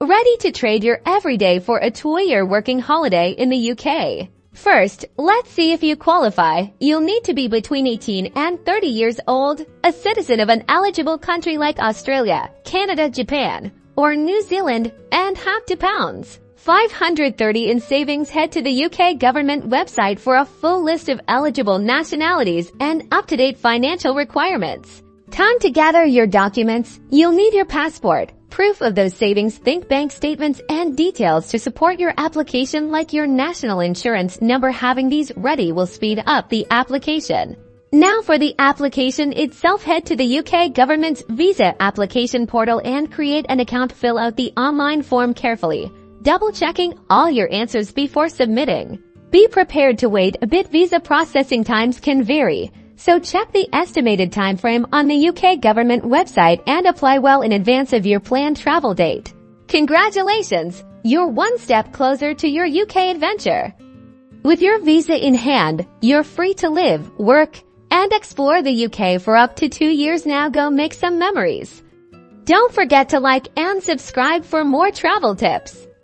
Ready to trade your everyday for a 2-year working holiday in the UK? First, let's see if you qualify. You'll need to be between 18 and 30 years old, a citizen of an eligible country like Australia, Canada, Japan, or New Zealand, and have £2. 530 in savings. Head to the UK government website for a full list of eligible nationalities and up-to-date financial requirements. Time to gather your documents. You'll need your passport, proof of those savings, think bank statements, and details to support your application like your national insurance number. Having these ready will speed up the application. Now for the application itself, head to the UK government's visa application portal and create an account. Fill out the online form carefully, double-checking all your answers before submitting. Be prepared to wait a bit. Visa processing times can vary, so check the estimated time frame on the UK government website and apply well in advance of your planned travel date. Congratulations! You're one step closer to your UK adventure. With your visa in hand, you're free to live, work, and explore the UK for up to 2 years. Now go make some memories. Don't forget to like and subscribe for more travel tips.